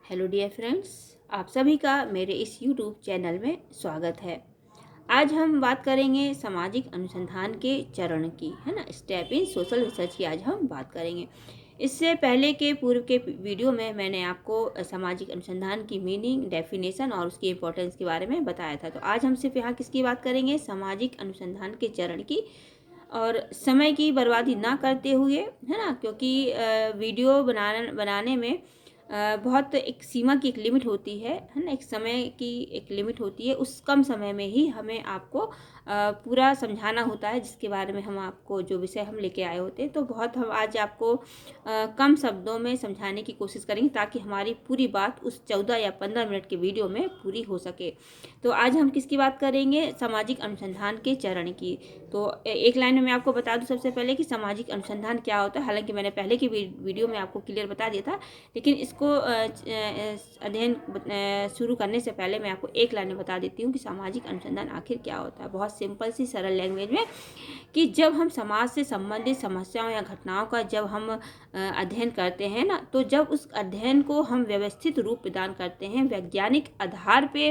Hello dear friends, आप सभी का मेरे इस यूट्यूब चैनल में स्वागत है। आज हम बात करेंगे सामाजिक अनुसंधान के चरण की, है ना, स्टेप इन सोशल रिसर्च की आज हम बात करेंगे। इससे पहले के पूर्व के वीडियो में मैंने आपको सामाजिक अनुसंधान की मीनिंग, डेफिनेशन और उसकी इम्पोर्टेंस के बारे में बताया था। तो आज हम सिर्फ यहाँ किसकी बात करेंगे, सामाजिक अनुसंधान के चरण की। और समय की बर्बादी ना करते हुए, है ना, क्योंकि वीडियो बनाने में बहुत एक सीमा की एक लिमिट होती है ना, एक समय की एक लिमिट होती है। उस कम समय में ही हमें आपको पूरा समझाना होता है, जिसके बारे में हम आपको जो विषय हम लेके आए होते हैं। तो बहुत हम आज आपको कम शब्दों में समझाने की कोशिश करेंगे ताकि हमारी पूरी बात उस 14 या 15 मिनट के वीडियो में पूरी हो सके। तो आज हम किसकी बात करेंगे, सामाजिक अनुसंधान के चरण की। तो एक लाइन में मैं आपको बता दूं सबसे पहले कि सामाजिक अनुसंधान क्या होता है। हालांकि मैंने पहले की वीडियो में आपको क्लियर बता दिया था, लेकिन इसको अध्ययन शुरू करने से पहले मैं आपको एक लाइन में बता देती हूँ कि सामाजिक अनुसंधान आखिर क्या होता है, बहुत सिंपल सी सरल लैंग्वेज में। कि जब हम समाज से संबंधित समस्याओं या घटनाओं का जब हम अध्ययन करते हैं ना, तो जब उस अध्ययन को हम व्यवस्थित रूप प्रदान करते हैं, वैज्ञानिक आधार पे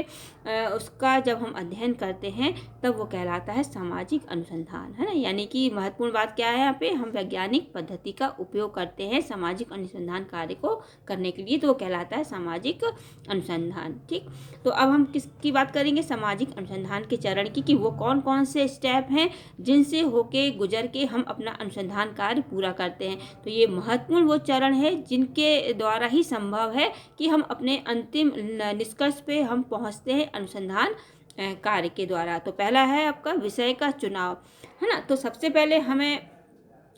उसका जब हम अध्ययन करते हैं, तब वो कहलाता है सामाजिक अनुसंधान, है ना। यानी कि महत्वपूर्ण बात क्या है, यहाँ पे हम वैज्ञानिक पद्धति का उपयोग करते हैं सामाजिक अनुसंधान कार्य को करने के लिए, तो वो कहलाता है सामाजिक अनुसंधान। ठीक, तो अब हम किसकी बात करेंगे, सामाजिक अनुसंधान के चरण की, कि वो कौन कौन से स्टेप हैं जिनसे होके गुजर के हम अपना अनुसंधान कार्य पूरा करते हैं। तो ये महत्वपूर्ण वो चरण है जिनके द्वारा ही संभव है कि हम अपने अंतिम निष्कर्ष पे हम पहुंचते हैं अनुसंधान कार्य के द्वारा। तो पहला है आपका विषय का चुनाव, है ना। तो सबसे पहले हमें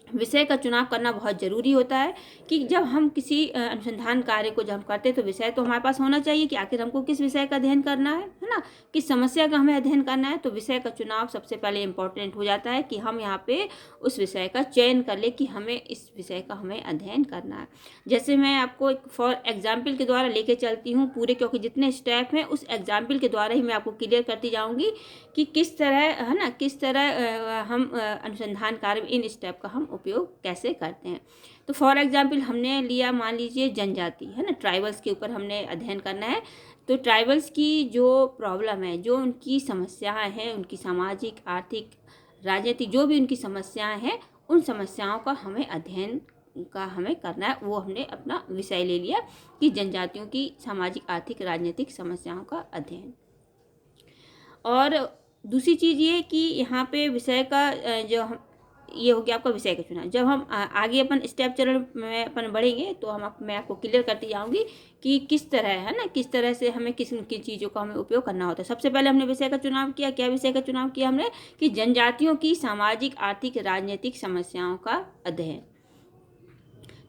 विषय का चुनाव करना बहुत ज़रूरी होता है कि जब हम किसी अनुसंधान कार्य को जब हम करते हैं, तो विषय तो हमारे पास होना चाहिए कि आखिर हमको किस विषय का अध्ययन करना है ना, किस समस्या का हमें अध्ययन करना है। तो विषय का चुनाव सबसे पहले इम्पोर्टेंट हो जाता है कि हम यहाँ पे उस विषय का चयन कर ले कि हमें इस विषय का हमें अध्ययन करना है। जैसे मैं आपको एक फॉर एग्जाम्पल के द्वारा लेके चलती हूँ पूरे, क्योंकि जितने स्टेप हैं उस एग्जाम्पल के द्वारा ही मैं आपको क्लियर करती जाऊँगी कि किस तरह, है ना, किस तरह हम अनुसंधान कार्य में इन स्टेप का हम उपयोग कैसे करते हैं। तो फॉर एग्जांपल हमने लिया, मान लीजिए जनजाति, है ना, ट्राइबल्स के ऊपर हमने अध्ययन करना है। तो ट्राइबल्स की जो प्रॉब्लम है, जो उनकी समस्याएं हैं, उनकी सामाजिक, आर्थिक, राजनीतिक जो भी उनकी समस्याएं हैं, उन समस्याओं का हमें अध्ययन का हमें करना है। वो हमने अपना विषय ले लिया कि जनजातियों की सामाजिक, आर्थिक, राजनीतिक समस्याओं का अध्ययन। और दूसरी चीज़ ये कि यहाँ पे विषय का ये हो गया आपका विषय का चुनाव। जब हम आगे अपन स्टेप चरण में अपन बढ़ेंगे, तो मैं आपको क्लियर करती जाऊँगी कि किस तरह, है ना, किस तरह से हमें किन किन चीज़ों का हमें उपयोग करना होता है। सबसे पहले हमने विषय का चुनाव किया। क्या विषय का चुनाव किया हमने, कि जनजातियों की सामाजिक, आर्थिक, राजनीतिक समस्याओं का अध्ययन।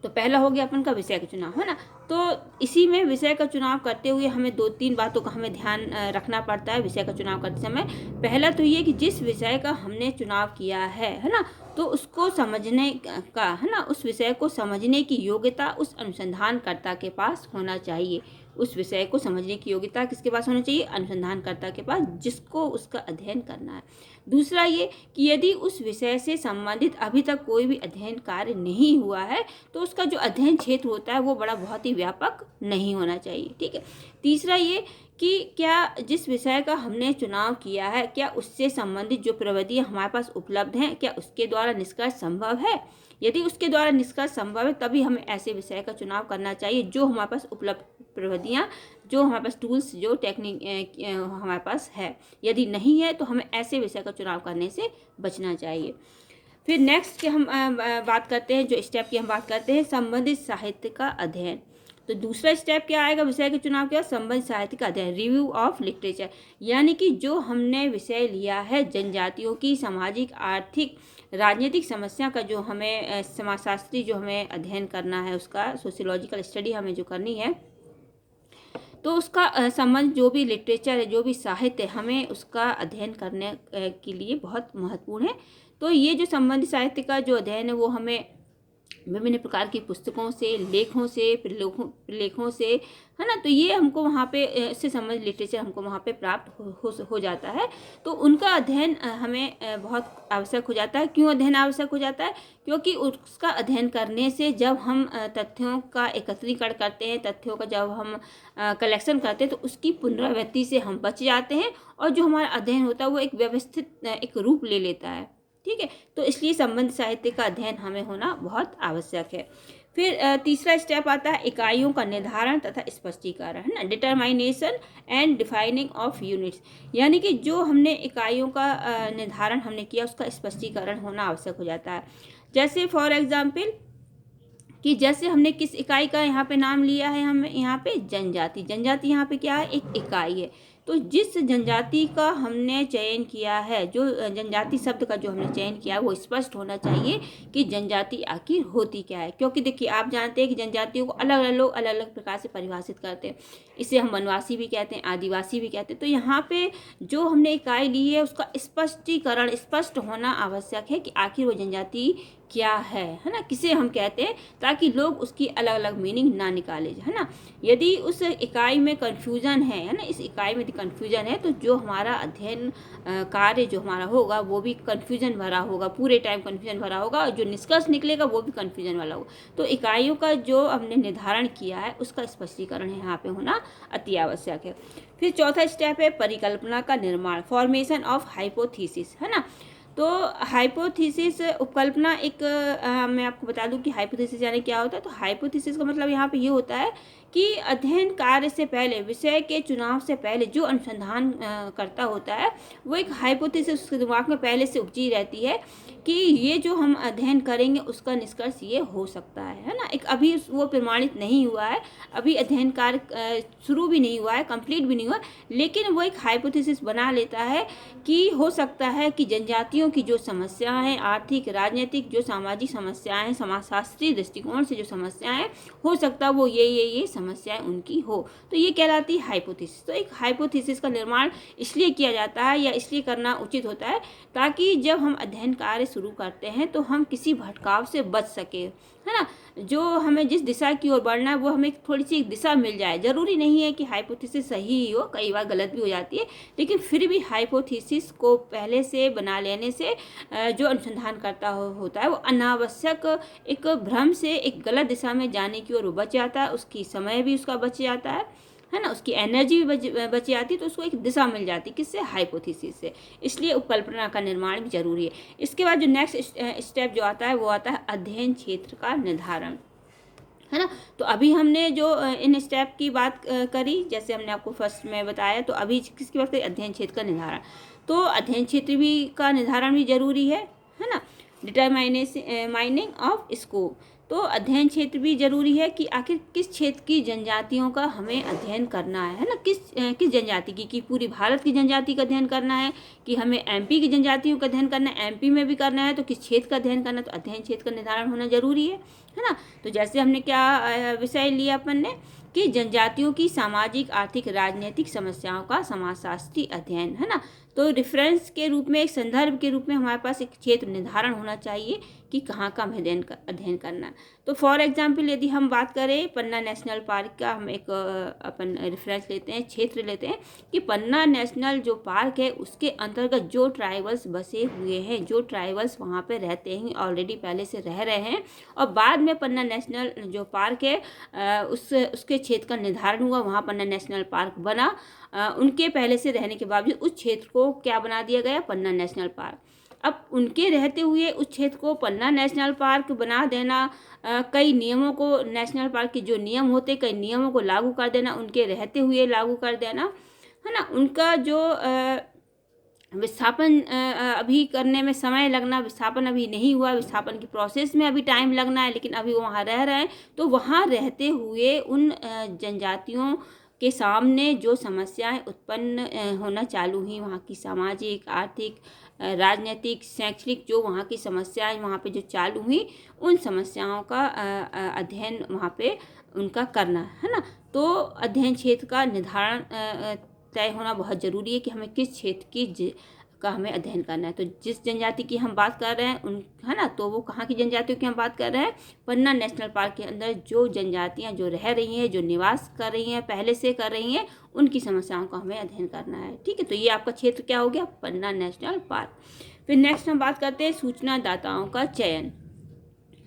तो पहला हो गया अपन का विषय का चुनाव, है ना। तो इसी में विषय का चुनाव करते हुए हमें 2-3 बातों का हमें ध्यान रखना पड़ता है विषय का चुनाव करते समय। पहला तो ये कि जिस विषय का हमने चुनाव किया है ना, तो उसको समझने का, है ना, उस विषय को समझने की योग्यता उस अनुसंधानकर्ता के पास होना चाहिए। उस विषय को समझने की योग्यता किसके पास होना चाहिए, अनुसंधानकर्ता के पास, जिसको उसका अध्ययन करना है। दूसरा ये कि यदि उस विषय से संबंधित अभी तक कोई भी अध्ययन कार्य नहीं हुआ है, तो उसका जो अध्ययन क्षेत्र होता है वो बहुत ही व्यापक नहीं होना चाहिए। ठीक है। तीसरा ये कि क्या जिस विषय का हमने चुनाव किया है, क्या उससे संबंधित जो प्रविधियाँ हमारे पास उपलब्ध हैं, क्या उसके द्वारा निष्कर्ष संभव है। यदि उसके द्वारा निष्कर्ष संभव है, तभी हमें ऐसे विषय का चुनाव करना चाहिए जो हमारे पास उपलब्ध प्रविधियाँ, जो हमारे पास टूल्स, जो टेक्निक हमारे पास है। यदि नहीं है, तो हमें ऐसे विषय का चुनाव करने से बचना चाहिए। फिर नेक्स्ट के हम बात करते हैं, जो स्टेप की हम बात करते हैं, संबंधित साहित्य का अध्ययन। तो दूसरा स्टेप क्या आएगा विषय के चुनाव के, संबंधित साहित्य का अध्ययन, रिव्यू ऑफ लिटरेचर। यानी कि जो हमने विषय लिया है जनजातियों की सामाजिक, आर्थिक, राजनीतिक समस्या का, जो हमें समाजशास्त्री जो हमें अध्ययन करना है, उसका सोशियोलॉजिकल स्टडी हमें जो करनी है, तो उसका संबंध जो भी लिटरेचर है, जो भी साहित्य है, हमें उसका अध्ययन करने के लिए बहुत महत्वपूर्ण है। तो ये जो संबंधित साहित्य का जो अध्ययन है, वो हमें विभिन्न प्रकार की पुस्तकों से, लेखों से, प्रलेखों से, है ना। तो ये हमको वहाँ पे इससे संबंधित लिटरेचर हमको वहाँ पे प्राप्त हो जाता है। तो उनका अध्ययन हमें बहुत आवश्यक हो जाता है। क्यों अध्ययन आवश्यक हो जाता है? क्योंकि उसका अध्ययन करने से जब हम तथ्यों का एकत्रीकरण करते हैं, तथ्यों का जब हम कलेक्शन करते हैं, तो उसकी पुनरावृत्ति से हम बच जाते हैं और जो हमारा अध्ययन होता है वो एक व्यवस्थित एक रूप ले लेता है। ठीक है, तो इसलिए संबंध साहित्य का अध्ययन हमें होना बहुत आवश्यक है। फिर तीसरा स्टेप आता है इकाइयों का निर्धारण तथा स्पष्टीकरण, है ना, डिटरमाइनेशन एंड डिफाइनिंग ऑफ यूनिट्स। यानी कि जो हमने इकाइयों का निर्धारण हमने किया उसका स्पष्टीकरण होना आवश्यक हो जाता है। जैसे फॉर एग्जाम्पल कि जैसे हमने किस इकाई का यहाँ पे नाम लिया है, हम यहाँ पे जनजाति। जनजाति यहाँ पे क्या है? एक इकाई है। तो जिस जनजाति का हमने चयन किया है, जो जनजाति शब्द का जो हमने चयन किया है, वो स्पष्ट होना चाहिए कि जनजाति आखिर होती क्या है। क्योंकि देखिए आप जानते हैं कि जनजातियों को अलग अलग लोग अलग अलग प्रकार से परिभाषित करते हैं। इसे हम वनवासी भी कहते हैं, आदिवासी भी कहते हैं। तो यहाँ पे जो हमने इकाई ली है उसका स्पष्टीकरण स्पष्ट होना आवश्यक है कि आखिर वो जनजाति क्या है ना, किसे हम कहते हैं, ताकि लोग उसकी अलग अलग मीनिंग ना निकाले, है ना। यदि उस इकाई में कन्फ्यूजन है ना, इस इकाई में कन्फ्यूजन है, तो जो हमारा अध्ययन कार्य जो हमारा होगा वो भी कन्फ्यूजन भरा होगा, पूरे टाइम कन्फ्यूजन भरा होगा, और जो निष्कर्ष निकलेगा वो भी कन्फ्यूजन वाला होगा। तो इकाइयों का जो हमने निर्धारण किया है उसका स्पष्टीकरण यहाँ पे होना अति आवश्यक है। फिर चौथा स्टेप है परिकल्पना का निर्माण, फॉर्मेशन ऑफ हाइपोथीसिस, है ना। तो हाइपोथीसिस उपकल्पना एक मैं आपको बता दूं कि हाइपोथीसिस यानी क्या होता है। तो हाइपोथीसिस का मतलब यहाँ पे ये होता है कि अध्ययन कार्य से पहले, विषय के चुनाव से पहले जो अनुसंधान करता होता है, वो एक हाइपोथीसिस उसके दिमाग में पहले से उपजी रहती है कि ये जो हम अध्ययन करेंगे उसका निष्कर्ष ये हो सकता है ना। एक अभी वो प्रमाणित नहीं हुआ है, अभी अध्ययन कार्य शुरू भी नहीं हुआ है, कंप्लीट भी नहीं हुआ, लेकिन वो एक हाइपोथेसिस बना लेता है कि हो सकता है कि जनजातियों की जो समस्याएं हैं, आर्थिक राजनीतिक जो सामाजिक समस्याएं हैं, समाजशास्त्रीय दृष्टिकोण से जो समस्याएं हैं, हो सकता है वो ये समस्याएं उनकी हो। तो ये कहलाती है हाइपोथेसिस। तो एक हाइपोथेसिस का निर्माण इसलिए किया जाता है या इसलिए करना उचित होता है ताकि जब हम अध्ययन कार्य शुरू करते हैं तो हम किसी भटकाव से बच सके, है ना। जो हमें जिस दिशा की ओर बढ़ना है वो हमें थोड़ी सी एक दिशा मिल जाए। जरूरी नहीं है कि हाइपोथेसिस सही ही हो, कई बार गलत भी हो जाती है, लेकिन फिर भी हाइपोथेसिस को पहले से बना लेने से जो अनुसंधान करता होता है वो अनावश्यक एक भ्रम से एक गलत दिशा में जाने की ओर वो बच जाता है, उसकी समय भी उसका बच जाता है ना, उसकी एनर्जी भी बच जाती है। तो उसको एक दिशा मिल जाती है, किससे? हाइपोथेसिस से। इसलिए उपकल्पना का निर्माण भी जरूरी है। इसके बाद जो नेक्स्ट स्टेप जो आता है वो आता है अध्ययन क्षेत्र का निर्धारण, है ना। तो अभी हमने जो इन स्टेप की बात करी, जैसे हमने आपको फर्स्ट में बताया, तो अभी किसकी बात करी? अध्ययन क्षेत्र का निर्धारण। तो अध्ययन क्षेत्र भी का निर्धारण भी जरूरी है ना। डिटरमाइनिंग ऑफ स्कोप, तो अध्ययन क्षेत्र भी जरूरी है कि आखिर किस क्षेत्र की जनजातियों का हमें अध्ययन करना है ना। किस जनजाति की, कि पूरी भारत की जनजाति का अध्ययन करना है, कि हमें एमपी की जनजातियों का अध्ययन करना है, एमपी में भी करना है, तो किस क्षेत्र का अध्ययन करना है। तो अध्ययन क्षेत्र का निर्धारण होना जरूरी है ना। तो जैसे हमने क्या विषय लिया अपन ने कि जनजातियों की सामाजिक आर्थिक राजनीतिक समस्याओं का समाजशास्त्री अध्ययन, है ना। तो रेफरेंस के रूप में, एक संदर्भ के रूप में हमारे पास एक क्षेत्र निर्धारण होना चाहिए कि कहाँ का अध्ययन करना। तो फॉर एग्जांपल यदि हम बात करें पन्ना नेशनल पार्क का, हम एक अपन रेफरेंस लेते हैं, क्षेत्र लेते हैं कि पन्ना नेशनल जो पार्क है उसके अंतर्गत जो ट्राइबल्स बसे हुए हैं, जो ट्राइबल्स वहाँ पे रहते हैं, ऑलरेडी पहले से रह रहे हैं, और बाद में पन्ना नेशनल जो पार्क है उसके क्षेत्र का निर्धारण हुआ, वहाँ पन्ना नेशनल पार्क बना। उनके पहले से रहने के बावजूद उस क्षेत्र को क्या बना दिया गया? पन्ना नेशनल पार्क। अब उनके रहते हुए उस क्षेत्र को पन्ना नेशनल पार्क बना देना, कई नियमों को, नेशनल पार्क के जो नियम होते कई नियमों को लागू कर देना, उनके रहते हुए लागू कर देना, है ना। उनका जो विस्थापन अभी करने में समय लगना, विस्थापन अभी नहीं हुआ, विस्थापन की प्रोसेस में अभी टाइम लगना है, लेकिन अभी वो वहाँ रह रहे हैं। तो वहाँ रहते हुए उन जनजातियों के सामने जो समस्याएं उत्पन्न होना चालू हुई, वहाँ की सामाजिक आर्थिक राजनीतिक शैक्षणिक जो वहाँ की समस्याएं वहाँ पे जो चालू हुई, उन समस्याओं का अध्ययन वहाँ पे उनका करना, है ना। तो अध्ययन क्षेत्र का निर्धारण तय होना बहुत ज़रूरी है कि हमें किस क्षेत्र का हमें अध्ययन करना है। तो जिस जनजाति की हम बात कर रहे हैं उन, है ना, तो वो कहाँ की जनजातियों की हम बात कर रहे हैं? पन्ना नेशनल पार्क के अंदर जो जनजातियाँ जो रह रही हैं, जो निवास कर रही हैं, पहले से कर रही हैं, उनकी समस्याओं का हमें अध्ययन करना है। ठीक है, तो ये आपका क्षेत्र क्या हो गया? पन्ना नेशनल पार्क। फिर नेक्स्ट हम बात करते हैं सूचना दाताओं का चयन,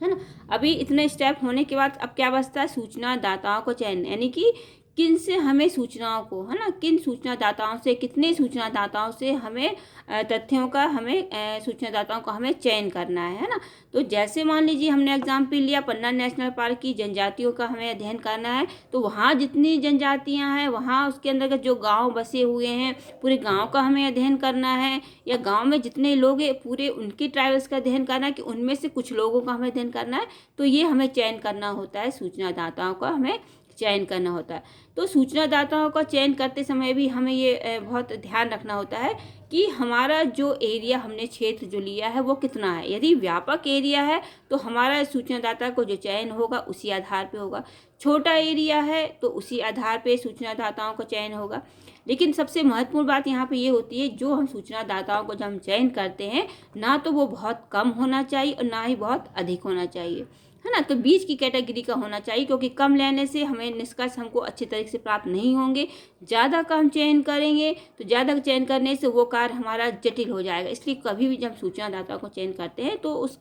है ना। अभी इतने स्टेप होने के बाद अब क्या बचता है? सूचना दाताओं को चयन, यानी कि किन से हमें सूचनाओं को, है ना, किन सूचना दाताओं से, कितने सूचना दाताओं से हमें तथ्यों का हमें सूचना दाताओं का हमें चयन करना है ना। तो जैसे मान लीजिए हमने एग्जाम्पल लिया पन्ना नेशनल पार्क की, जनजातियों का हमें अध्ययन करना है, तो वहाँ जितनी जनजातियाँ हैं, वहाँ उसके अंतर्गत जो गाँव बसे हुए हैं, पूरे गाँव का हमें अध्ययन करना है, या गाँव में जितने लोग हैं पूरे उनके ट्राइबल्स का अध्ययन करना है कि उनमें से कुछ लोगों का हमें अध्ययन करना है। तो ये हमें चयन करना होता है, सूचना दाताओं का हमें चयन करना होता है। तो सूचना दाताओं का चयन करते समय भी हमें ये बहुत ध्यान रखना होता है कि हमारा जो एरिया, हमने क्षेत्र जो लिया है वो कितना है। यदि व्यापक एरिया है तो हमारा सूचनादाता को जो चयन होगा उसी आधार पे होगा। छोटा एरिया है तो उसी आधार पे सूचनादाताओं का चयन होगा। लेकिन सबसे महत्वपूर्ण बात यहाँ पे ये होती है, जो हम सूचनादाताओं को जब हम चयन करते हैं, ना तो वो बहुत कम होना चाहिए और ना ही बहुत अधिक होना चाहिए, है ना। तो बीच की कैटेगरी का होना चाहिए, क्योंकि कम लेने से हमें निष्कर्ष हमको अच्छे तरीके से प्राप्त नहीं होंगे। ज़्यादा का हम चयन करेंगे तो ज़्यादा चयन करने से वो कार्य हमारा जटिल हो जाएगा। इसलिए कभी भी जब सूचनादाता को चयन करते हैं तो उस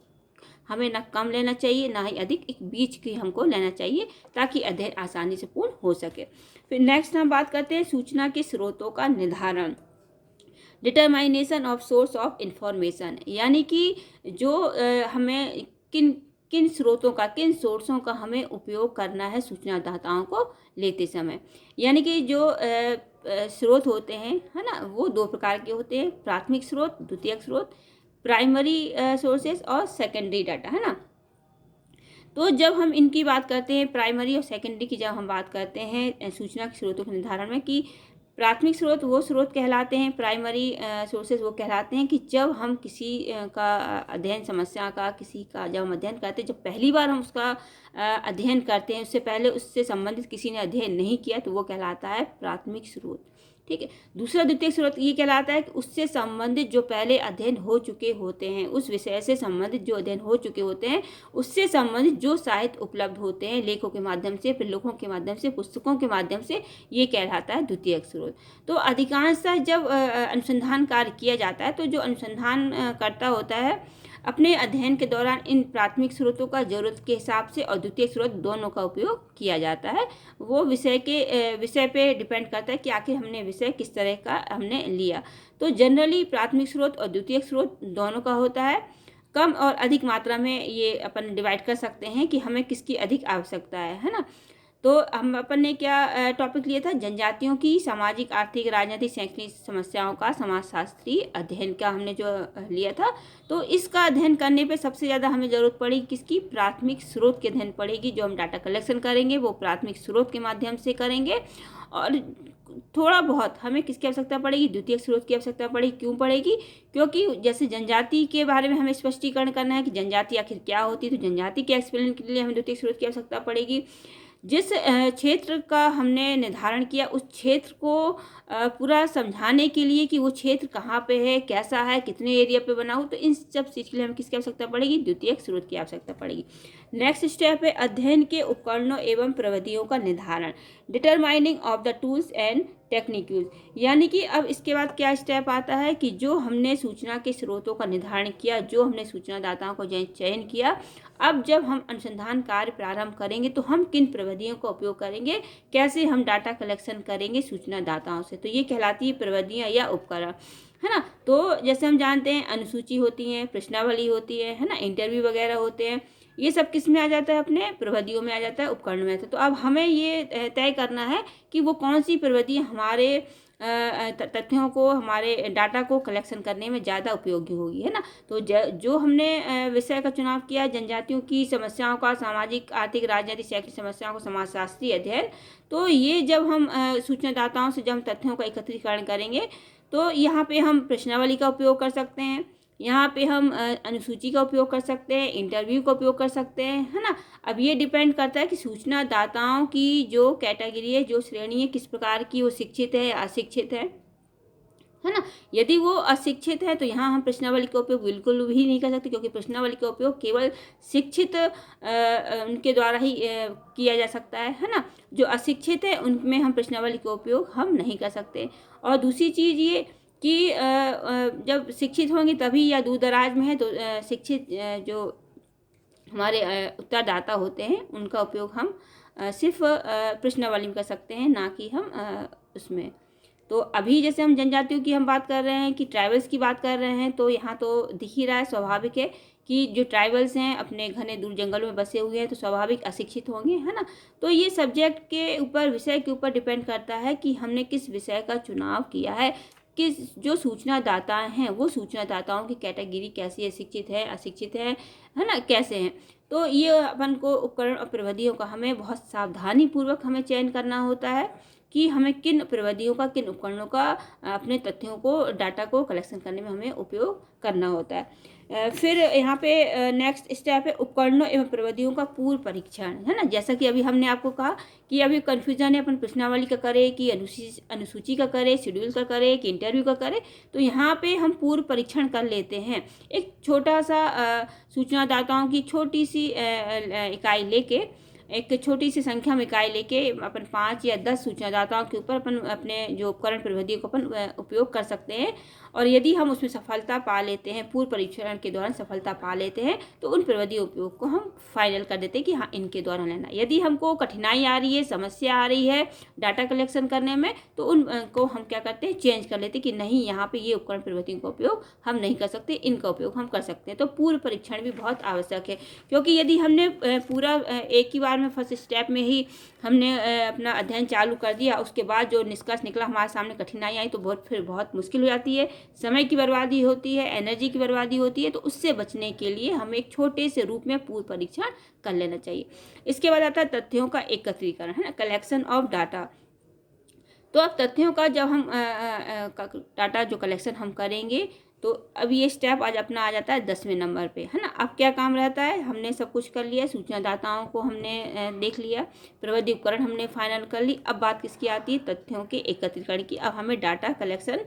हमें ना कम लेना चाहिए ना ही अधिक, एक बीच की हमको लेना चाहिए, ताकि अध्ययन आसानी से पूर्ण हो सके। फिर नेक्स्ट हम बात करते हैं सूचना के स्रोतों का निर्धारण, डिटरमाइनेशन ऑफ सोर्स ऑफ इंफॉर्मेशन, यानी कि जो हमें किन किन स्रोतों का, किन सोर्सों का हमें उपयोग करना है सूचनादाताओं को लेते समय। यानी कि जो स्रोत होते हैं, है ना, वो दो प्रकार के होते हैं, प्राथमिक स्रोत, द्वितीयक स्रोत, प्राइमरी सोर्सेस और सेकेंडरी डाटा, है ना। तो जब हम इनकी बात करते हैं, प्राइमरी और सेकेंडरी की जब हम बात करते हैं सूचना के स्रोतों के निर्धारण में, कि प्राथमिक स्रोत वो स्रोत कहलाते हैं, प्राइमरी सोर्सेज वो कहलाते हैं कि जब हम किसी का अध्ययन, समस्या का, किसी का जब हम अध्ययन करते हैं, जब पहली बार हम उसका अध्ययन करते हैं, उससे पहले उससे संबंधित किसी ने अध्ययन नहीं किया, तो वो कहलाता है प्राथमिक स्रोत। ठीक है। दूसरा द्वितीयक स्रोत ये कहलाता है कि उससे संबंधित जो पहले अध्ययन हो चुके होते हैं, उस विषय से संबंधित जो अध्ययन हो चुके होते हैं, उससे संबंधित जो साहित्य उपलब्ध होते हैं लेखों के माध्यम से, प्रलेखों के माध्यम से, पुस्तकों के माध्यम से, ये कहलाता है द्वितीयक स्रोत। तो अधिकांशतः जब अनुसंधान कार्य किया जाता है, तो जो अनुसंधान करता होता है अपने अध्ययन के दौरान इन प्राथमिक स्रोतों का जरूरत के हिसाब से और द्वितीय स्रोत दोनों का उपयोग किया जाता है। वो विषय पे डिपेंड करता है कि आखिर हमने विषय किस तरह का हमने लिया। तो जनरली प्राथमिक स्रोत और द्वितीय स्रोत दोनों का होता है। कम और अधिक मात्रा में ये अपन डिवाइड कर सकते हैं कि हमें किसकी अधिक आवश्यकता है ना। तो हम अपन ने क्या टॉपिक लिया था? जनजातियों की सामाजिक, आर्थिक, राजनीतिक, शैक्षणिक समस्याओं का समाजशास्त्रीय अध्ययन का हमने जो लिया था। तो इसका अध्ययन करने पे सबसे ज़्यादा हमें ज़रूरत पड़ेगी किसकी? प्राथमिक स्रोत के अध्ययन पड़ेगी। जो हम डाटा कलेक्शन करेंगे वो प्राथमिक स्रोत के माध्यम से करेंगे, और थोड़ा बहुत हमें किसकी आवश्यकता पड़ेगी? द्वितीय स्रोत की आवश्यकता पड़ेगी। क्यों पड़ेगी? क्योंकि जैसे जनजाति के बारे में हमें स्पष्टीकरण करना है कि जनजाति आखिर क्या होती है, तो जनजाति के एक्सप्लेन के लिए हमें द्वितीय स्रोत की आवश्यकता पड़ेगी। जिस क्षेत्र का हमने निर्धारण किया, उस क्षेत्र को पूरा समझाने के लिए कि वो क्षेत्र कहाँ पे है, कैसा है, कितने एरिया पे बना हो, तो इन सब चीज़ के लिए हमें किसकी आवश्यकता पड़ेगी? द्वितीयक स्रोत की आवश्यकता पड़ेगी। नेक्स्ट स्टेप है अध्ययन के उपकरणों एवं प्रविधियों का निर्धारण, determining of the tools and technique use. यानी कि अब इसके बाद क्या स्टेप आता है कि जो हमने सूचना के स्रोतों का निर्धारण किया, जो हमने सूचनादाताओं को चयन किया, अब जब हम अनुसंधान कार्य प्रारंभ करेंगे तो हम किन प्रविधियों का उपयोग करेंगे, कैसे हम डाटा कलेक्शन करेंगे सूचनादाताओं से, तो ये कहलाती है प्रविधियाँ या उपकरण, है ना। तो जैसे हम जानते हैं अनुसूची होती है, प्रश्नावली होती है ना, इंटरव्यू वगैरह होते हैं, ये सब किस में आ जाता है? अपने प्रविधियों में आ जाता है, उपकरण में आता है। तो अब हमें ये तय करना है कि वो कौन सी प्रविधि हमारे तथ्यों को, हमारे डाटा को कलेक्शन करने में ज़्यादा उपयोगी होगी, है ना। तो जो हमने विषय का चुनाव किया, जनजातियों की समस्याओं का, सामाजिक, आर्थिक, राजनीतिक, शैक्षिक समस्याओं का समाजशास्त्रीय अध्ययन, तो ये जब हम सूचनादाताओं से जब हम तथ्यों का एकत्रीकरण करेंगे, तो यहाँ पे हम प्रश्नावली का उपयोग कर सकते हैं, यहाँ पे हम अनुसूची का उपयोग कर सकते हैं, इंटरव्यू का उपयोग कर सकते हैं, है ना। अब ये डिपेंड करता है कि सूचनादाताओं की जो कैटेगरी है, जो श्रेणी है, किस प्रकार की, वो शिक्षित है, अशिक्षित है, है ना। यदि वो अशिक्षित है तो यहाँ हम प्रश्नावली का उपयोग बिल्कुल भी नहीं कर सकते, क्योंकि प्रश्नावली का उपयोग केवल शिक्षित उनके द्वारा ही किया जा सकता है ना। जो अशिक्षित है उनमें हम प्रश्नावली का उपयोग हम नहीं कर सकते। और दूसरी चीज़ ये कि जब शिक्षित होंगे तभी, या दूर दराज में है तो शिक्षित जो हमारे उत्तरदाता होते हैं उनका उपयोग हम सिर्फ प्रश्नावली में कर सकते हैं, ना कि हम उसमें। तो अभी जैसे हम जनजातियों की हम बात कर रहे हैं, कि ट्राइबल्स की बात कर रहे हैं, तो यहाँ तो दिख ही रहा है, स्वाभाविक है कि जो ट्राइबल्स हैं अपने घने दूर जंगलों में बसे हुए हैं, तो स्वाभाविक अशिक्षित होंगे, है ना। तो ये सब्जेक्ट के ऊपर, विषय के ऊपर डिपेंड करता है कि हमने किस विषय का चुनाव किया है, कि जो सूचनादाता हैं वो सूचनादाताओं की कैटेगरी कैसी है, शिक्षित है, अशिक्षित है ना, कैसे हैं। तो ये अपन को उपकरण और प्रविधियों का हमें बहुत सावधानी पूर्वक हमें चयन करना होता है, कि हमें किन प्रविधियों का, किन उपकरणों का अपने तथ्यों को, डाटा को कलेक्शन करने में हमें उपयोग करना होता है। फिर यहाँ पे नेक्स्ट स्टेप है उपकरणों एवं प्रविधियों का पूर्व परीक्षण, है ना। जैसा कि अभी हमने आपको कहा कि अभी कन्फ्यूजन है, अपन प्रश्नावली का करें कि अनुसूची का करें, शेड्यूल का करें कि इंटरव्यू का करें। तो यहाँ पे हम पूर्व परीक्षण कर लेते हैं। एक छोटा सा सूचनादाताओं की छोटी सी इकाई लेके, एक छोटी सी संख्या में इकाई लेके अपन 5 या 10 सूचनादाताओं के ऊपर अपन अपने जो उपकरण प्रविधियों को अपन उपयोग कर सकते हैं। और यदि हम उसमें सफलता पा लेते हैं, पूर्व परीक्षण के दौरान सफलता पा लेते हैं, तो उन प्रविधियों उपयोग को हम फाइनल कर देते हैं कि हाँ इनके द्वारा लेना। यदि हमको कठिनाई आ रही है, समस्या आ रही है डाटा कलेक्शन करने में, तो उनको हम क्या करते हैं, चेंज कर लेते हैं कि नहीं, यहाँ पे ये उपकरण प्रविधियों का उपयोग हम नहीं कर सकते, इनका उपयोग हम कर सकते हैं। तो पूर्व परीक्षण भी बहुत आवश्यक है, क्योंकि यदि हमने पूरा एक ही बार में फर्स्ट स्टेप में ही हमने अपना अध्ययन चालू कर दिया, उसके बाद जो निष्कर्ष निकला, हमारे सामने कठिनाई आई, तो फिर बहुत मुश्किल हो जाती है, समय की बर्बादी होती है, एनर्जी की बर्बादी होती है। तो उससे बचने के लिए हमें एक छोटे से रूप में पूर्व परीक्षण कर लेना चाहिए। इसके बाद आता है तथ्यों का एकत्रीकरण, है ना, कलेक्शन ऑफ डाटा। तो अब तथ्यों का जब हम डाटा जो कलेक्शन हम करेंगे, तो अब ये स्टेप आज अपना आ जाता है 10वें नंबर पे, है ना। अब क्या काम रहता है, हमने सब कुछ कर लिया, सूचनादाताओं को हमने देख लिया, प्रविधि उपकरण हमने फाइनल कर ली। अब बात किसकी आती है, तथ्यों के एकत्रीकरण की। अब हमें डाटा कलेक्शन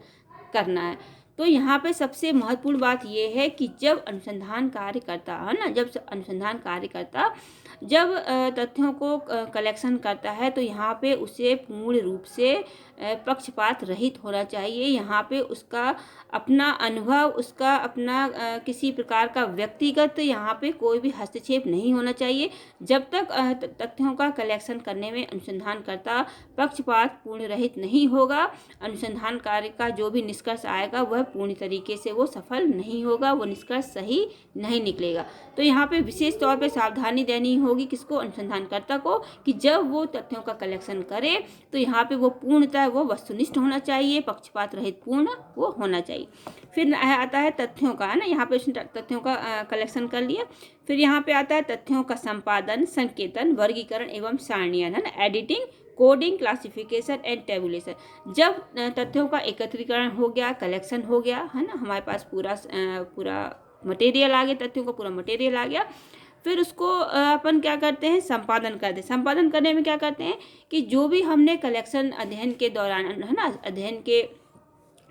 करना है। तो यहाँ पे सबसे महत्वपूर्ण बात ये है कि जब अनुसंधान कार्य करता है ना, जब अनुसंधान कार्य करता जब तथ्यों को कलेक्शन करता है, तो यहाँ पे उसे पूर्ण रूप से पक्षपात रहित होना चाहिए। यहाँ पे उसका अपना अनुभव, उसका अपना किसी प्रकार का व्यक्तिगत यहाँ पे कोई भी हस्तक्षेप नहीं होना चाहिए। जब तक तथ्यों का कलेक्शन करने में अनुसंधानकर्ता पक्षपात पूर्ण रहित नहीं होगा, अनुसंधान कार्य का जो भी निष्कर्ष आएगा वह पूर्ण तरीके से वो सफल नहीं होगा, वो निष्कर्ष सही नहीं निकलेगा। तो यहाँ पे विशेष तौर पे सावधानी देनी होगी किसको, अनुसंधानकर्ता को, कि जब वो तथ्यों का कलेक्शन करे तो यहाँ पे वो पूर्णतः वो वस्तुनिष्ठ होना चाहिए, पक्षपात रहित पूर्ण वो होना चाहिए। फिर आता है तथ्यों का, है ना, यहाँ पे उसने तथ्यों का कलेक्शन कर लिया। फिर यहाँ पे आता है तथ्यों का संपादन, संकेतन, वर्गीकरण एवं सारणीयन, है ना, editing, coding, classification and tabulation. जब तथ्यों का एकत्रीकरण हो गया, कलेक्शन हो गया, है ना, हमारे पास पूरा मटेरियल आ गया, तथ्यों का पूरा मटेरियल आ गया, फिर उसको अपन क्या करते हैं, संपादन करते हैं। संपादन करने में क्या करते हैं कि जो भी हमने कलेक्शन अध्ययन के दौरान, है ना, अध्ययन के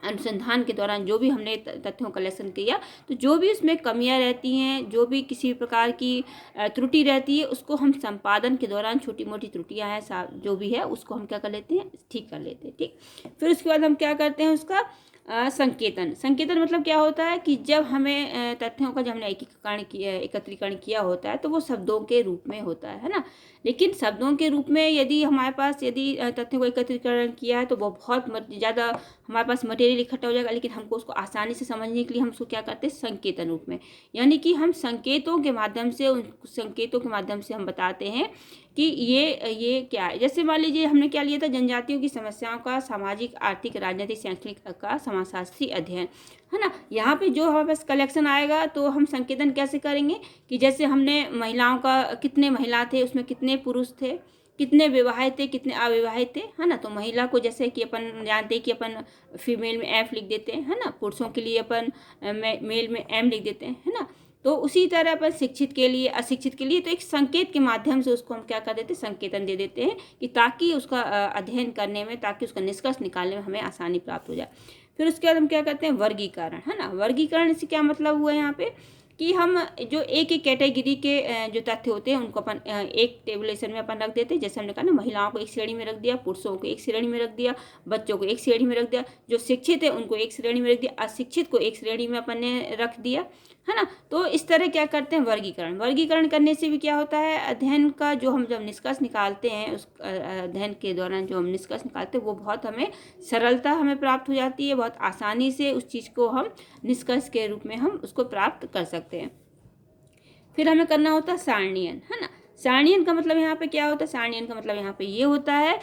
अनुसंधान के दौरान जो भी हमने तथ्यों का कलेक्शन किया, तो जो भी उसमें कमियां रहती हैं, जो भी किसी प्रकार की त्रुटि रहती है, उसको हम संपादन के दौरान, छोटी मोटी त्रुटियां हैं जो भी है, उसको हम क्या कर लेते हैं, ठीक कर लेते हैं। ठीक, फिर उसके बाद हम क्या करते हैं, उसका संकेतन। संकेतन मतलब क्या होता है कि जब हमें तथ्यों का, जब हमने एकत्रीकरण किया होता है, तो वो शब्दों के रूप में होता है ना। लेकिन शब्दों के रूप में यदि हमारे पास, यदि तथ्यों को एकत्रीकरण किया है, तो वो बहुत ज़्यादा हमारे पास मटेरियल इकट्ठा हो जाएगा। लेकिन हमको उसको आसानी से समझने के लिए हम उसको क्या करते हैं, संकेतन रूप में, यानी कि हम संकेतों के माध्यम से, उन संकेतों के माध्यम से हम बताते हैं कि ये क्या है। जैसे मान लीजिए हमने क्या लिया था, जनजातियों की समस्याओं का सामाजिक, आर्थिक, राजनीतिक, शैक्षणिक का समाजशास्त्री अध्ययन, है ना। यहाँ पे जो हमारे पास कलेक्शन आएगा, तो हम संकेतन कैसे करेंगे कि जैसे हमने महिलाओं का, कितने महिला थे, उसमें कितने पुरुष थे, कितने विवाहित थे, कितने अविवाहित थे, है ना। तो महिला को जैसे कि अपन जानते हैं कि अपन फीमेल में एफ लिख देते हैं, है ना, पुरुषों के लिए अपन मेल में एम लिख देते हैं, है ना। तो उसी तरह अपन शिक्षित के लिए, अशिक्षित के लिए, तो एक संकेत के माध्यम से उसको हम क्या कर देते हैं, संकेतन दे देते हैं, कि ताकि उसका अध्ययन करने में, ताकि उसका निष्कर्ष निकालने में हमें आसानी प्राप्त हो जाए। फिर उसके बाद हम क्या करते हैं, वर्गीकरण, है ना। वर्गीकरण से क्या मतलब हुआ यहाँ पे कि हम जो एक एक कैटेगरी के जो तथ्य होते हैं उनको अपन एक टेबुलेशन में अपन रख देते हैं। जैसे हमने कहा ना, महिलाओं को एक श्रेणी में रख दिया, पुरुषों को एक श्रेणी में रख दिया, बच्चों को एक श्रेणी में रख दिया, जो शिक्षित है उनको एक श्रेणी में रख दिया, अशिक्षित को एक श्रेणी में अपन ने रख दिया, है ना। तो इस तरह क्या करते हैं, वर्गीकरण। वर्गीकरण करने से भी क्या होता है, अध्ययन का जो हम जब निष्कर्ष निकालते हैं, उस अध्ययन के दौरान जो हम निष्कर्ष निकालते हैं वो बहुत हमें सरलता हमें प्राप्त हो जाती है, बहुत आसानी से उस चीज़ को हम निष्कर्ष के रूप में हम उसको प्राप्त कर सकते हैं। फिर हमें करना होता है सारणीयन, है ना। सारणीयन का मतलब यहाँ पे क्या होता है, सारणीयन का मतलब यहाँ पे ये होता है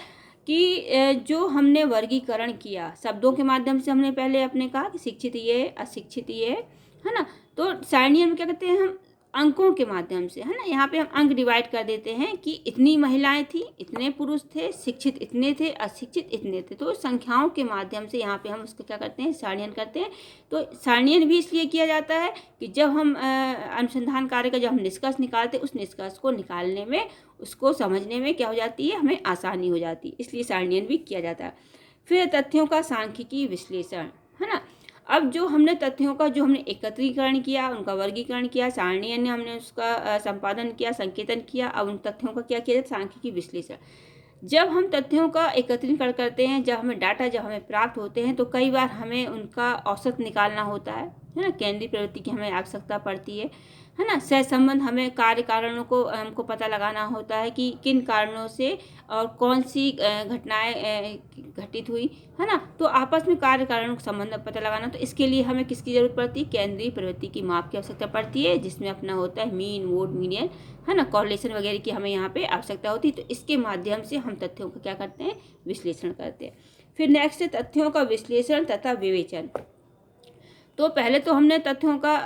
कि जो हमने वर्गीकरण किया शब्दों के माध्यम से, हमने पहले अपने कहा कि शिक्षित ये, अशिक्षित ये, है ना। तो सारणीयन में क्या करते हैं, हम अंकों के माध्यम से, है ना, यहाँ पे हम अंक डिवाइड कर देते हैं कि इतनी महिलाएं थी, इतने पुरुष थे, शिक्षित इतने थे, अशिक्षित इतने थे। तो संख्याओं के माध्यम से यहाँ पे हम उसको क्या करते हैं, सारणीयन करते हैं। तो सारणीयन भी इसलिए किया जाता है कि जब हम अनुसंधान कार्य का जब हम निष्कर्ष निकालते हैं, उस निष्कर्ष को निकालने में, उसको समझने में क्या हो जाती है, हमें आसानी हो जाती है, इसलिए सारणीयन भी किया जाता है। फिर तथ्यों का सांख्यिकी विश्लेषण, है ना। अब जो हमने तथ्यों का जो हमने एकत्रीकरण किया, उनका वर्गीकरण किया, सारणीयन ने हमने उसका संपादन किया, संकेतन किया, अब उन तथ्यों का क्या किया जाता है, सांख्यिकी विश्लेषण। जब हम तथ्यों का एकत्रीकरण करते हैं, जब हमें डाटा जब हमें प्राप्त होते हैं, तो कई बार हमें उनका औसत निकालना होता है ना। केंद्रीय प्रवृत्ति की हमें आवश्यकता पड़ती है ना। सहसंबंध, हमें कार्य कारणों को हमको पता लगाना होता है कि किन कारणों से और कौन सी घटनाएं घटित हुई, है ना। तो आपस में कार्य कारणों का संबंध पता लगाना, तो इसके लिए हमें किसकी जरूरत पड़ती है, केंद्रीय प्रवृत्ति की माप की आवश्यकता पड़ती है, जिसमें अपना होता है मीन, मोड, मीडियन, है ना, कॉरलेशन वगैरह की हमें यहाँ पे आवश्यकता होती है। तो इसके माध्यम से हम तथ्यों का क्या करते हैं, विश्लेषण करते हैं। फिर नेक्स्ट है तथ्यों का विश्लेषण तथा विवेचन। तो पहले तो हमने तथ्यों का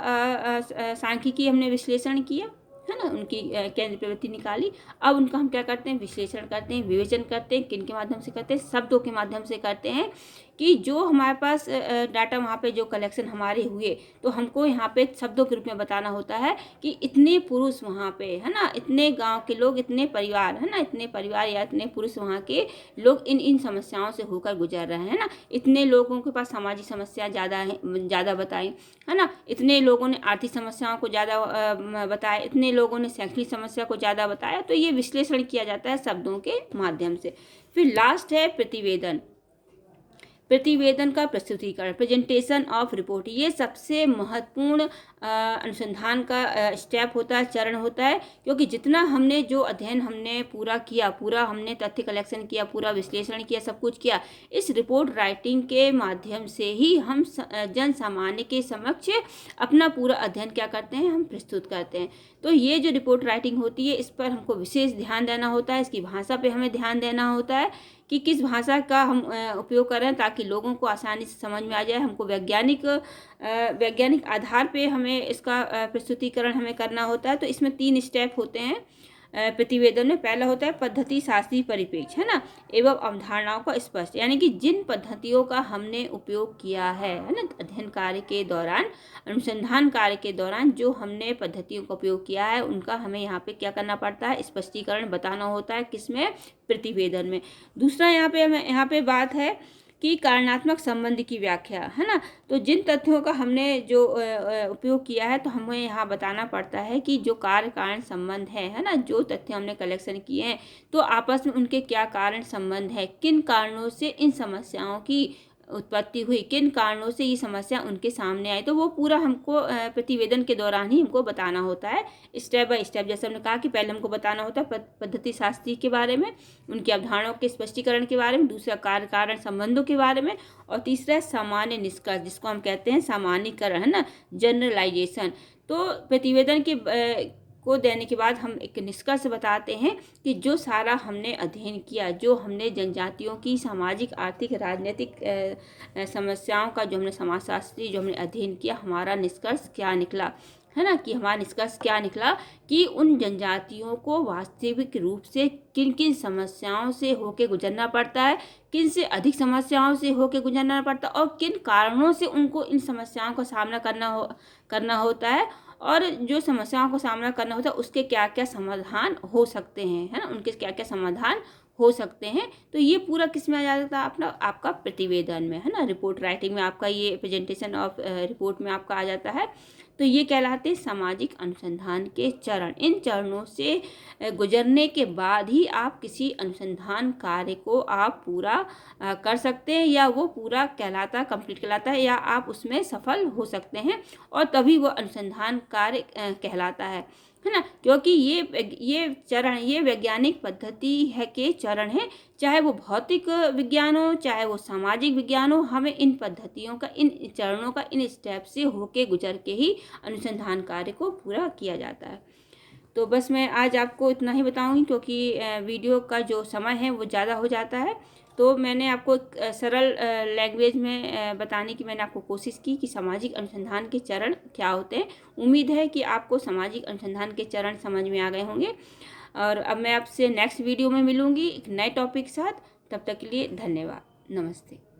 सांख्यिकी हमने विश्लेषण किया, है ना, उनकी केंद्रीय प्रवृत्ति निकाली। अब उनका हम क्या करते हैं, विश्लेषण करते हैं, विवेचन करते हैं। किन के माध्यम से करते हैं, शब्दों के माध्यम से करते हैं कि जो हमारे पास डाटा वहाँ पे जो कलेक्शन हमारे हुए, तो हमको यहाँ पे शब्दों के रूप में बताना होता है कि इतने पुरुष वहाँ पे, है ना, इतने गांव के लोग, इतने परिवार, है ना, इतने परिवार या इतने पुरुष वहाँ के लोग इन इन समस्याओं से होकर गुजर रहे हैं ना। इतने लोगों के पास सामाजिक समस्या ज़्यादा बताई, है ना। इतने लोगों ने आर्थिक समस्याओं को ज़्यादा बताया, इतने लोगों ने शैक्षणिक समस्या को ज़्यादा बताया। तो ये विश्लेषण किया जाता है शब्दों के माध्यम से। फिर लास्ट है प्रतिवेदन। प्रतिवेदन का प्रस्तुतिकरण, प्रेजेंटेशन ऑफ रिपोर्ट, ये सबसे महत्वपूर्ण अनुसंधान का स्टेप होता है, चरण होता है। क्योंकि जितना हमने जो अध्ययन हमने पूरा किया, पूरा हमने तथ्य कलेक्शन किया, पूरा विश्लेषण किया, सब कुछ किया, इस रिपोर्ट राइटिंग के माध्यम से ही हम जन सामान्य के समक्ष अपना पूरा अध्ययन क्या करते हैं, हम प्रस्तुत करते हैं। तो ये जो रिपोर्ट राइटिंग होती है, इस पर हमको विशेष ध्यान देना होता है, इसकी भाषा पे हमें ध्यान देना होता है कि किस भाषा का हम उपयोग कर रहे हैं, ताकि लोगों को आसानी से समझ में आ जाए। हमको वैज्ञानिक आधार पे हमें इसका प्रस्तुतिकरण हमें करना होता है। तो इसमें 3 स्टेप होते हैं प्रतिवेदन में। पहला होता है पद्धति शास्त्रीय परिप्रेक्ष्य, है ना, एवं अवधारणाओं का स्पष्ट, यानी कि जिन पद्धतियों का हमने उपयोग किया है ना, अध्ययन कार्य के दौरान, अनुसंधान कार्य के दौरान जो हमने पद्धतियों का उपयोग किया है, उनका हमें यहाँ पे क्या करना पड़ता है, स्पष्टीकरण बताना होता है। किसमें, प्रतिवेदन में। दूसरा यहाँ पे बात है कि कारणात्मक संबंध की व्याख्या, है ना। तो जिन तथ्यों का हमने जो उपयोग किया है, तो हमें यहाँ बताना पड़ता है कि जो कार्य कारण संबंध है ना, जो तथ्य हमने कलेक्शन किए हैं, तो आपस में उनके क्या कारण संबंध है, किन कारणों से इन समस्याओं की उत्पत्ति हुई, किन कारणों से ये समस्या उनके सामने आई। तो वो पूरा हमको प्रतिवेदन के दौरान ही हमको बताना होता है, स्टेप बाय स्टेप। जैसे हमने कहा कि पहले हमको बताना होता है पद्धति शास्त्री के बारे में, उनकी अवधारणाओं के स्पष्टीकरण के बारे में, दूसरा कार्य कारण संबंधों के बारे में, और तीसरा सामान्य निष्कर्ष, जिसको हम कहते हैं सामान्यीकरण, है ना, जनरलाइजेशन। तो प्रतिवेदन के को देने के बाद हम एक निष्कर्ष बताते हैं कि जो सारा हमने अध्ययन किया, जो हमने जनजातियों की सामाजिक, आर्थिक, राजनीतिक समस्याओं का जो हमने समाजशास्त्री जो हमने अध्ययन किया, हमारा निष्कर्ष क्या निकला, है ना, कि हमारा निष्कर्ष क्या निकला कि उन जनजातियों को वास्तविक रूप से किन किन समस्याओं से होके गुजरना पड़ता है, किन से अधिक समस्याओं से होके गुजरना पड़ता है, और किन कारणों से उनको इन समस्याओं का सामना करना होता है, और जो समस्याओं का सामना करना होता है उसके क्या क्या समाधान हो सकते हैं, है ना, उनके क्या क्या समाधान हो सकते हैं। तो ये पूरा किस में आ जाता है, अपना आपका प्रतिवेदन में, है ना, रिपोर्ट राइटिंग में आपका ये प्रेजेंटेशन ऑफ रिपोर्ट में आपका आ जाता है। तो ये कहलाते हैं सामाजिक अनुसंधान के चरण। इन चरणों से गुजरने के बाद ही आप किसी अनुसंधान कार्य को आप पूरा कर सकते हैं, या वो पूरा कहलाता, कंप्लीट कहलाता है, या आप उसमें सफल हो सकते हैं, और तभी वो अनुसंधान कार्य कहलाता है ना। क्योंकि ये चरण, ये वैज्ञानिक पद्धति है के चरण हैं, चाहे वो भौतिक विज्ञान हो, चाहे वो सामाजिक विज्ञान हो, हमें इन पद्धतियों का, इन चरणों का, इन स्टेप से होके गुजर के ही अनुसंधान कार्य को पूरा किया जाता है। तो बस मैं आज आपको इतना ही बताऊंगी, क्योंकि वीडियो का जो समय है वो ज़्यादा हो जाता है। तो मैंने आपको एक सरल लैंग्वेज में बताने की मैंने आपको कोशिश की कि सामाजिक अनुसंधान के चरण क्या होते हैं। उम्मीद है कि आपको सामाजिक अनुसंधान के चरण समझ में आ गए होंगे। और अब मैं आपसे नेक्स्ट वीडियो में मिलूँगी एक नए टॉपिक के साथ। तब तक के लिए धन्यवाद, नमस्ते।